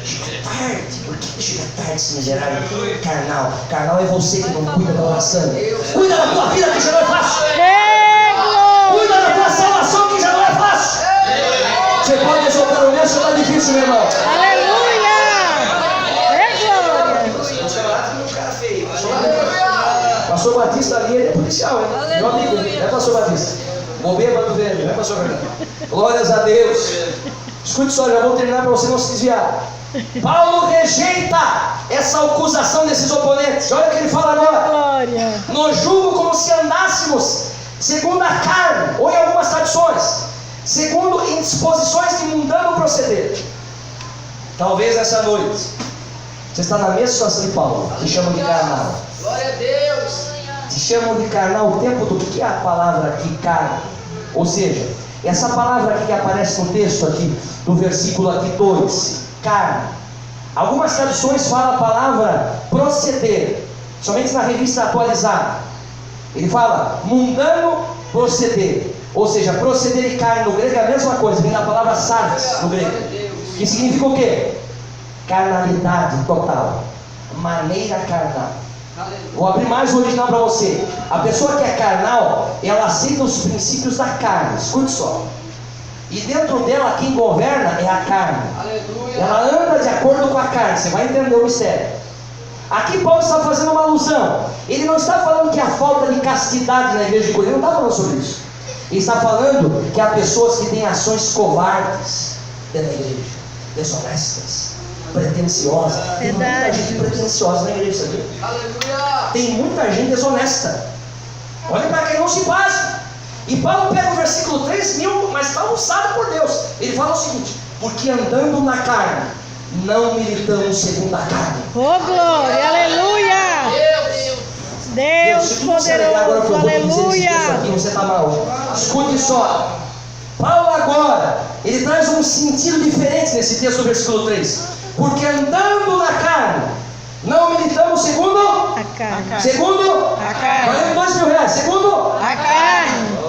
Chegou tarde. Por que chega tarde esse miserável? Carnal. Carnal é você que não cuida da oração. Cuida da tua vida que já não é fácil. Cuida da tua salvação que já não é fácil. Você pode exaltar o mesmo, está difícil, meu irmão. Aleluia. Glória. Os camaradas viram um cara feio. Pastor Batista ali, ele é policial, hein? Meu amigo, né, Pastor Batista? Vou bêbado dele, né, Pastor Fernando? Glórias a Deus. Escute só, já vou terminar para você não se desviar. Paulo rejeita essa acusação desses oponentes. Olha o que ele fala agora. Glória. Nos julgo como se andássemos segundo a carne, ou em algumas traduções, segundo indisposições de mundano proceder. Talvez essa noite você está na mesma situação de Paulo. Te chamam de carnal. Glória a Deus. Te chamam de carnal o tempo todo. O que é a palavra aqui, carne? Ou seja, essa palavra aqui que aparece no texto aqui, do versículo aqui 2, carne. Algumas traduções falam a palavra proceder, somente na revista atualizada. Ele fala mundano proceder, ou seja, proceder e carne no grego é a mesma coisa, vem da palavra sarx no grego, que significa o quê? Carnalidade total, maneira carnal. Vou abrir mais o original para você. A pessoa que é carnal, ela aceita os princípios da carne. Escute só. E dentro dela, quem governa é a carne. Aleluia. Ela anda de acordo com a carne. Você vai entender o mistério. Aqui Paulo está fazendo uma alusão. Ele não está falando que há falta de castidade na igreja de Corinto. Ele não está falando sobre isso. Ele está falando que há pessoas que têm ações covardes dentro da igreja, desonestas, pretensiosas. Tem muita Verdade. gente pretensiosa na igreja, sabia? Aleluia. Tem muita gente desonesta. Olha para quem não se passa. E Paulo pega o versículo 3, mas está usado por Deus. Ele fala o seguinte: porque andando na carne, não militamos segundo a carne. Oh, glória. Aleluia. Deus Se tu se alegrar agora que eu poderoso. vou te dizer esse texto Aleluia. aqui, você está mal. Escute só. Paulo agora, ele traz um sentido diferente nesse texto do versículo 3. Porque andando na carne, não militamos segundo A carne. Segundo A carne. valendo R$2.000. Segundo A carne.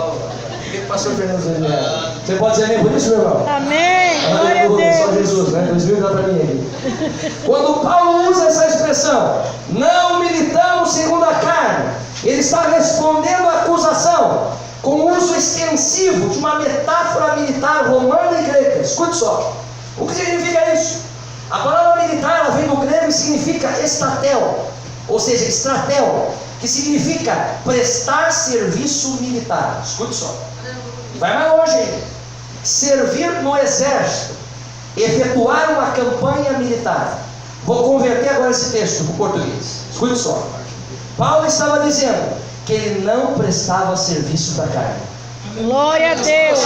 Pastor Fernando Zaniel. Você pode dizer amém por isso, meu irmão? Amém. Glória a Aleluia, só Deus. Jesus, né? 2.000 dá para mim aqui. Quando Paulo usa essa expressão, não militamos segundo a carne, ele está respondendo à acusação com o uso extensivo de uma metáfora militar romana e grega. Escute só. O que significa isso? A palavra militar ela vem do grego e significa estatel, ou seja, estratel, que significa prestar serviço militar. Escute só. Vai mais longe ainda. Servir no exército, efetuar uma campanha militar. Vou converter agora esse texto para o português. Escute só. Paulo estava dizendo que ele não prestava serviço da carne. Glória a Deus.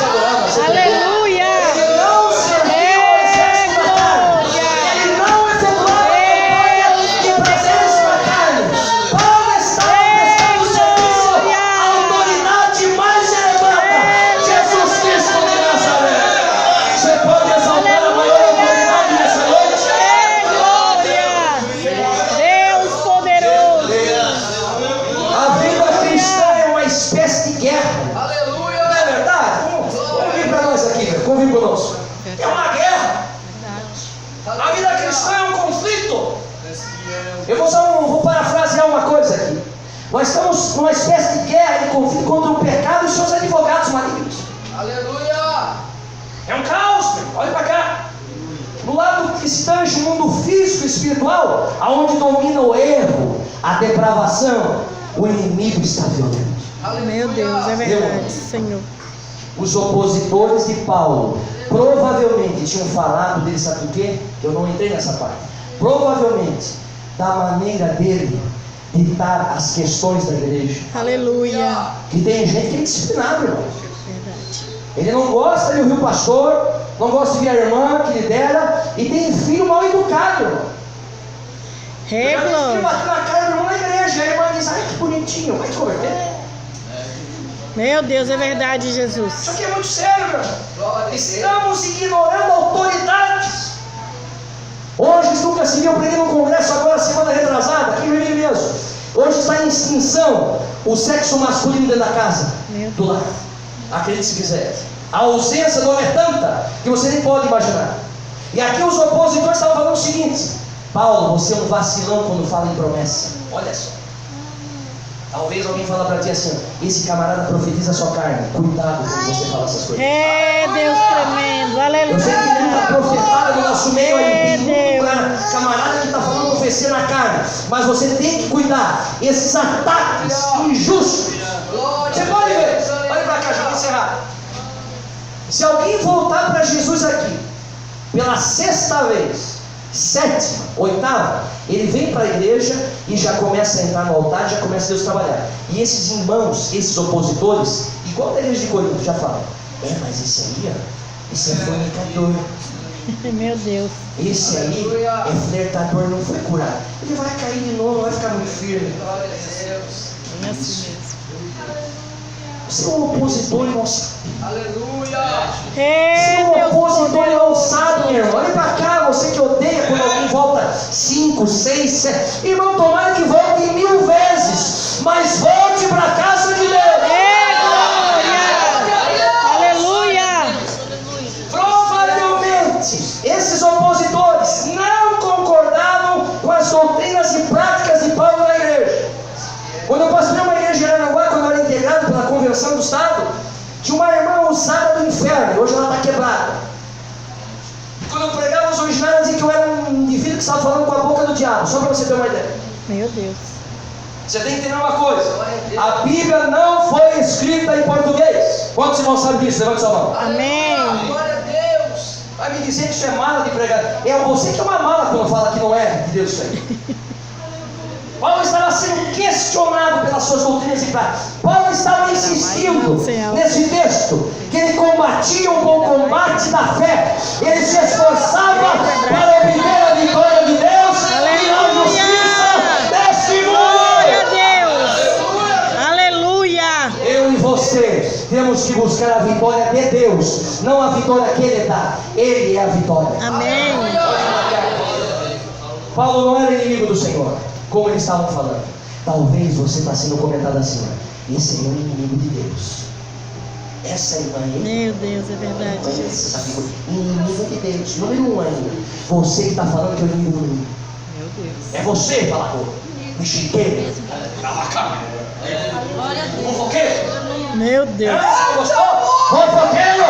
Aleluia. Ele não servia ao exército da carne. Ele não efetuava campanha de prazeres da carne. Paulo estava prestando serviço à autoridade mais elevada, Jesus Cristo de Nazaré. Você pode exaltar a maior autoridade nessa noite? Glória. Deus poderoso. A vida cristã é uma espécie de guerra. Aleluia. Não é verdade? Vamos vir para nós aqui, convive conosco. É uma guerra. A vida cristã é um conflito. Eu vou parafrasear uma coisa aqui. Nós estamos numa espécie de guerra, de conflito contra o pecado e seus advogados malignos. Aleluia. É um caos, meu. Olha para cá. No lado cristão, o mundo físico e espiritual, aonde domina o erro, a depravação, o inimigo está violento. Meu Deus, é verdade, Senhor. Os opositores de Paulo provavelmente tinham falado dele, sabe por quê? Eu não entrei nessa parte. Provavelmente da maneira dele ditar as questões da igreja. Aleluia. Que tem gente que é disciplinado, irmão. Verdade. Ele não gosta de ouvir o pastor, não gosta de ver a irmã que lidera, e tem filho mal educado, irmão. É, Ele glória. bateu na cara do irmão na igreja, e a irmã diz: ai, que bonitinho, vai te converter. Meu Deus, é verdade, Jesus. Isso aqui é muito sério, meu. Glória a Deus. Estamos ignorando autoridades. Hoje nunca se viu, eu preguei num congresso agora, semana retrasada, aqui no Rio mesmo. Hoje está em extinção o sexo masculino dentro da casa, Meu do lar. Acredite se quiser. A ausência do homem é tanta que você nem pode imaginar. E aqui os opositores estavam falando o seguinte: Paulo, você é um vacilão quando fala em promessa. Olha só. Talvez alguém fale para ti assim: esse camarada profetiza a sua carne. Cuidado quando você fala essas coisas. É, Deus tremendo. Eu sei que tem muita Aleluia. profetada no nosso meio aí, tem muito Deus. camarada que está falando profecia na carne, mas você tem que cuidar. Esses ataques injustos, Glória você a pode ver, Deus. olha para cá, já vou encerrar. Se alguém voltar para Jesus aqui, pela sexta vez, sétima, oitava, ele vem para a igreja e já começa a entrar no altar, já começa Deus a trabalhar. E esses irmãos, esses opositores, igual da igreja de Corinto, já falam: mas esse aí, ó, esse é fornicador. Meu Deus. Esse aí é flertador, não foi curado. Ele vai cair de novo, vai ficar muito firme. Glória a Deus. É assim mesmo. Você é um opositor e não sabe. Aleluia. Você É, é um Deus opositor e não poderoso. sabe, meu irmão. Olha pra cá, você que odeia quando alguém volta 5, 6, 7. Irmão, tomara que volte 1000 vezes, mas volte para a casa de Deus. É, glória. Aleluia. Provavelmente, esses opositores não concordavam com as doutrinas e práticas de Paulo na igreja. Quando eu pastoreei uma igreja em Aranaguá, quando eu era integrado pela Convenção do Estado, tinha uma irmã usada do inferno, hoje ela está quebrada. Quando eu pregava, os originários diziam que eu era um indivíduo que estava falando com a boca do diabo, só para você ter uma ideia. Meu Deus. Você tem que entender uma coisa: a Bíblia não foi escrita em português. Quantos irmãos sabem disso? Levante sua mão. Amém. Glória a Deus. Vai me dizer que isso é mala de pregar. É você que é uma mala quando fala que não é de Deus isso aí. Paulo estava sendo questionado pelas suas doutrinas e práticas. Paulo estava insistindo nesse texto que ele combatia o bom combate da fé. Ele se esforçava para obter a vitória de Deus e a justiça deste Glória mundo. a Deus. Aleluia. Eu e você temos que buscar a vitória de Deus, não a vitória que Ele dá. Ele é a vitória. Amém. Paulo não era inimigo do Senhor, como eles estavam falando. Talvez você está sendo comentado assim: esse aí é o inimigo de Deus. Essa irmã aí, Meu Deus, é verdade, Jesus. inimigo de Deus. Número 1 ainda. Você que está falando que é o inimigo do mundo. Meu Deus. É você, falador. Mexeriqueiro. Fofoqueiro. Meu Deus. Gostou? Fofoqueiro.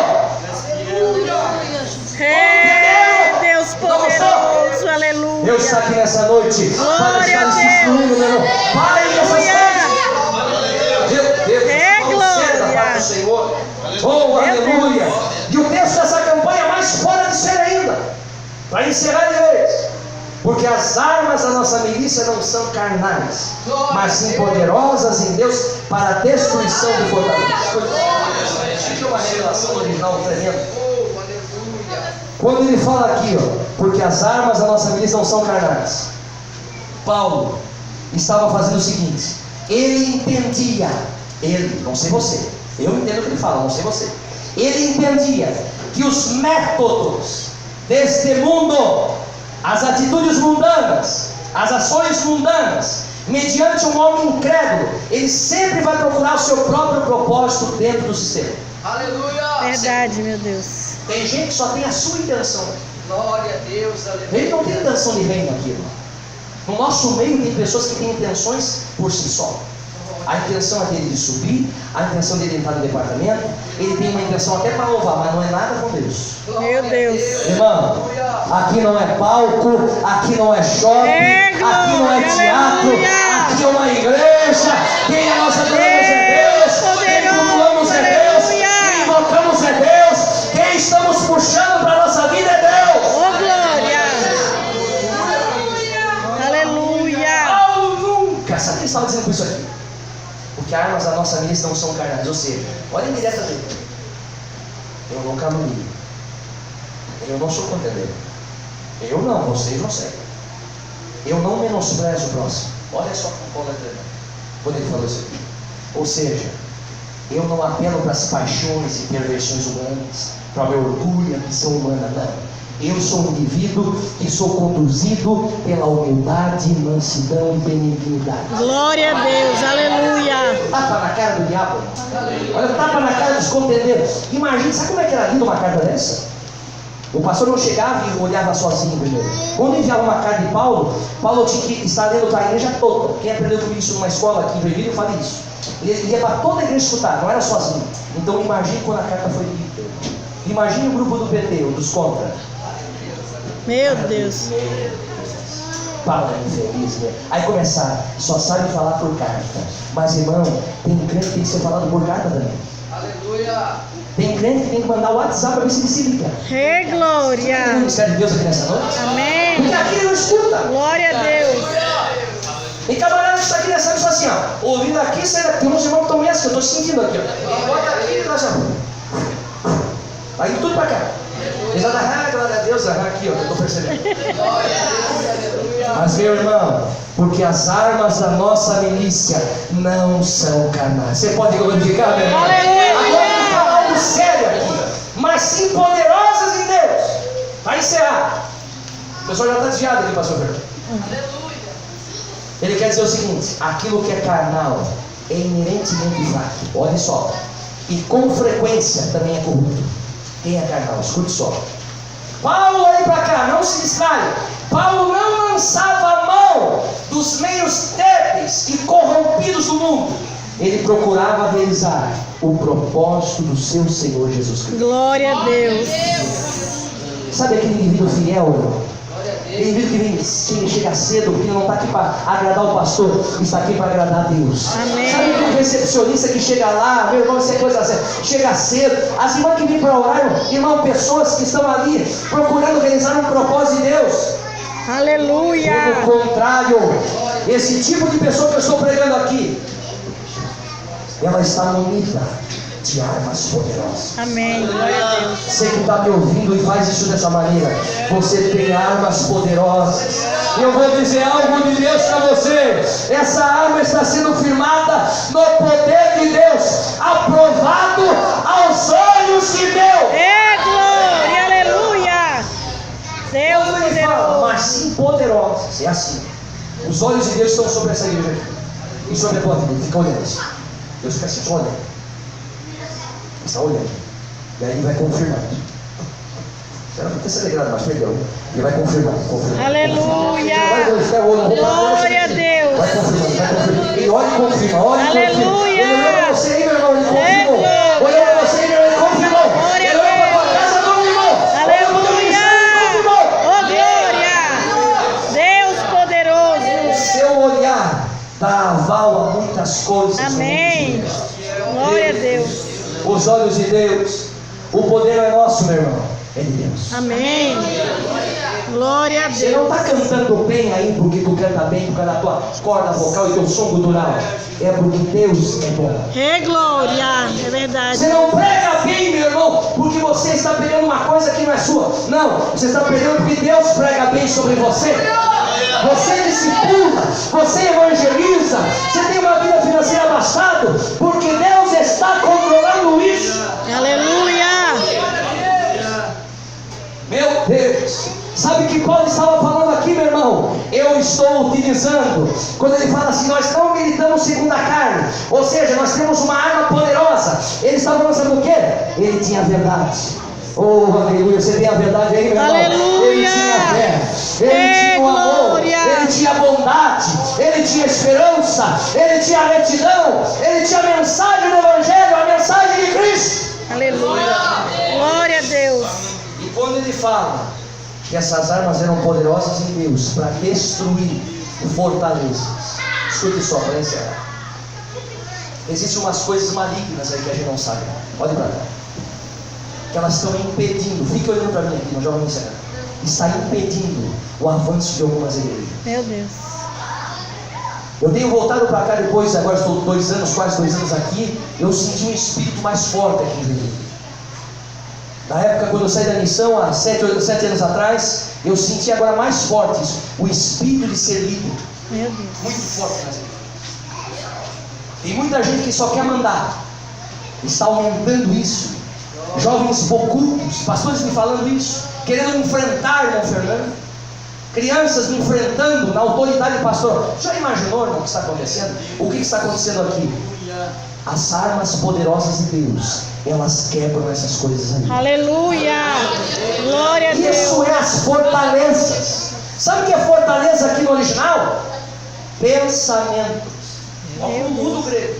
É, Deus poderoso. Aleluia. Deus está aqui nessa noite para Glória estar a se instruindo, meu irmão. Parem essas coisas. Deus, É você da parte do Senhor. Oh, aleluia. E o texto dessa campanha é mais fora de ser ainda. Para encerrar de vez. Porque as armas da nossa milícia não são carnais, mas sim poderosas em Deus para para a destruição de fortalezas. Deixa eu uma revelação original tremenda. Oh, aleluia. Quando ele fala aqui, ó, porque as armas da nossa milícia não são carnais, Paulo estava fazendo o seguinte: ele entendia, não sei você, eu entendo o que ele fala, não sei você. Ele entendia que os métodos deste mundo, as atitudes mundanas, as ações mundanas, mediante um homem incrédulo, ele sempre vai procurar o seu próprio propósito dentro do sistema. Aleluia. Verdade, meu Deus. Tem gente que só tem a sua intenção. Glória a Deus. Aleluia. Ele não tem intenção de reino aqui, irmão. No nosso meio tem pessoas que têm intenções por si só. A intenção é dele de subir, a intenção dele de entrar no departamento, ele tem uma intenção até para louvar, mas não é nada com Deus. Meu Deus. Irmão, aqui não é palco, aqui não é shopping, aqui não é teatro, aqui é uma igreja. Quem é nós adoramos é Deus, quem cultuamos é Deus, quem invocamos é Deus, quem estamos puxando para a nossa vida é Deus. Oh, glória. Aleluia. Paulo nunca, sabe o que ele estava dizendo com isso aqui? Porque as armas da nossa milícia não são carnais, ou seja, olha diretamente. Eu não calunio, eu não sou contendeiro, eu não, vocês não seguem, eu não menosprezo o próximo. Olha só como Paulo é tremendo quando ele falou isso aqui. Ou seja, eu não apelo para as paixões e perversões humanas, para o meu orgulho e ambição humana, não. Eu sou um indivíduo que sou conduzido pela humildade, mansidão e benignidade. Glória a Deus. Aleluia. Tapa na cara do diabo. Olha, tapa na cara dos contendeiros. Imagina, sabe como é que era lindo uma carta dessa? O pastor não chegava e olhava sozinho primeiro. Quando enviava uma carta de Paulo, Paulo tinha que estar dentro da igreja toda. Quem aprendeu comigo isso numa escola aqui em Joinville, eu falei isso. Ele ia para toda a igreja escutar, não era sozinho. Então imagine quando a carta foi lida. Imagine o grupo do PT, ou dos contra. Meu Deus. Paulo é infeliz, né? Aí começaram, só sabe falar por carta. Mas irmão, tem crente que tem que ser falado por carta também. Aleluia. Tem crente que tem que mandar o WhatsApp para ver se ele se liga. Hey, Tem um glória. ministério de Deus aqui nessa noite? Amém. Porque aqui ele não escuta. Glória a Deus. Tem camarada que está aqui nessa noite e assim, ó, ouvindo aqui, sai daqui. Tem uns irmãos que estão nessa, que eu estou sentindo aqui, ó. Bota aqui e traz a. Vai indo tudo para cá. Eles vão dar, glória a Deus, aqui, ó, que eu estou percebendo. Mas meu irmão, porque as armas da nossa milícia não são carnais. Você pode glorificar, meu irmão? Aleluia. Agora eu vou falar algo sério aqui, mas sim poderosas em Deus. Vai encerrar. O pessoal já está desviado aqui, pastor Fernando. Ele quer dizer o seguinte: aquilo que é carnal é inerentemente fraco. Olha só. E com frequência também é corrupto. Quem é carnal? Escute só. Paulo, olhe para cá, não se distraia. Paulo não lançava a mão dos meios débeis e corrompidos do mundo. Ele procurava realizar o propósito do seu Senhor Jesus Cristo. Glória a Deus. Sabe aquele indivíduo fiel, irmão? Aquele indivíduo que chega cedo, porque não está aqui para agradar o pastor, está aqui para agradar a Deus. Amém. Sabe aquele recepcionista que chega lá, meu irmão, isso é coisa séria, chega cedo. As irmãs que vêm para orar, irmão, pessoas que estão ali procurando realizar um propósito de Deus. Aleluia. Pelo contrário, esse tipo de pessoa que eu estou pregando aqui, ela está munida de armas poderosas. Amém. Glória a Deus. Você que está me ouvindo e faz isso dessa maneira, você tem armas poderosas. Eu vou dizer algo de Deus para você. Essa arma está sendo firmada no poder de Deus, aprovado aos olhos de Deus. É glória. Aleluia. Deus Quando ele fala, poderoso. mas sim poderosas, é assim. Os olhos de Deus estão sobre essa igreja aqui e sobre a tua vida. Fica olhando assim. Deus fica assim, só olhando. Está olhando. E aí ele vai confirmar. Você não tem ser alegrado, mas perdeu. Ele vai confirmar. Aleluia. Glória a Deus. Vai confirmar. Ele olha e confirma. Olha e confirma. Aleluia. Ele olhou para você aí, meu irmão, ele confirmou. glória. Olhou para você aí, meu irmão, ele confirmou. Glória Ele olhou para a tua casa, confirmou. Olhou para o teu ministério, ele confirmou. Oh, glória. Deus poderoso. Seu olhar dá aval a muitas coisas. Amém. Glória a Deus. Os olhos de Deus. O poder é nosso, meu irmão. É de Deus. Amém. Glória a Você não Deus. está cantando bem aí porque tu canta bem por causa da tua corda vocal e teu som gutural. É porque Deus é bom. É glória. É verdade. Você não prega bem, meu irmão, porque você está perdendo uma coisa que não é sua. Não, você está perdendo porque Deus prega bem sobre você. Você discipula, você evangeliza, você tem uma vida financeira abastada, porque Deus está controlando isso. Aleluia. Meu Deus, sabe o que Paulo estava falando aqui, meu irmão? Eu estou utilizando, quando ele fala assim, nós não militamos segundo a carne, ou seja, nós temos uma arma poderosa. Ele estava falando, sabe o quê? Ele tinha a verdade. Oh, aleluia, você tem a verdade aí, meu irmão? Aleluia. Ele tinha fé, ele tinha o amor, Glória. ele tinha bondade, ele tinha esperança, ele tinha retidão, ele tinha a mensagem do Evangelho, a mensagem de Cristo. Aleluia. Glória a Deus. E quando ele fala que essas armas eram poderosas em Deus para destruir fortalezas, escute só para encerrar. Existem umas coisas malignas aí que a gente não sabe. Olha para cá. Que elas estão impedindo, fique olhando para mim aqui, nós já vamos encerrar. Está impedindo o avanço de algumas igrejas. Meu Deus. Eu tenho voltado para cá depois, agora estou 2 anos, quase 2 anos aqui. Eu senti um espírito mais forte aqui em Joinville. Na época, quando eu saí da missão, há 7 anos atrás, eu senti agora mais forte isso, o espírito de ser líder. Meu Deus. Muito forte nas igrejas. Tem muita gente que só quer mandar. Está aumentando isso. Jovens bocudos, pastores me falando isso, querendo enfrentar, irmão Fernando. Crianças me enfrentando na autoridade do pastor. Já imaginou, irmão, o que está acontecendo? O que está acontecendo aqui? As armas poderosas de Deus, elas quebram essas coisas aí. Aleluia. Glória a Deus. Isso é as fortalezas. Sabe o que é fortaleza aqui no original? Pensamentos. Olha como muda o grego.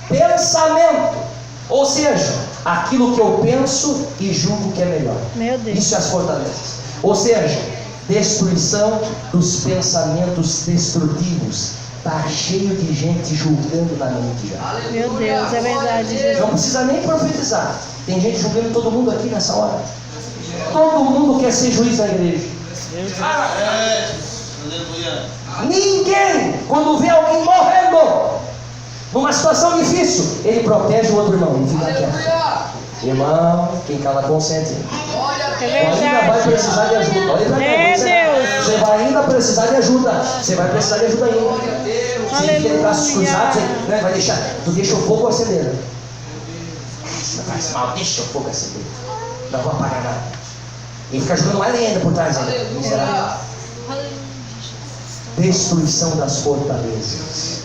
Pensamento. Ou seja, aquilo que eu penso e julgo que é melhor. Meu Deus. Isso é as fortalezas. Ou seja, destruição dos pensamentos destrutivos. Está cheio de gente julgando na mente já. Meu Deus, é verdade, Jesus. Não precisa nem profetizar. Tem gente julgando todo mundo aqui nessa hora. Todo mundo quer ser juiz na igreja. Ninguém, quando vê alguém morrendo numa situação difícil, ele protege o outro irmão e fica quieto. Irmão, quem cala consente. É Você ainda vai verdade. precisar de ajuda. Olha pra cá, É Deus. você vai ainda precisar de ajuda. Você vai precisar de ajuda ainda. Você fica de braços cruzados, né? Vai deixar, tu deixa o fogo acender. Você faz mal, deixa o fogo acender. Não vou apagar nada. E fica jogando mais ainda por trás ainda. Miserável. Destruição das fortalezas.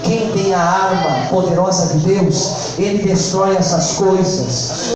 Quem tem a arma poderosa de Deus, ele destrói essas coisas.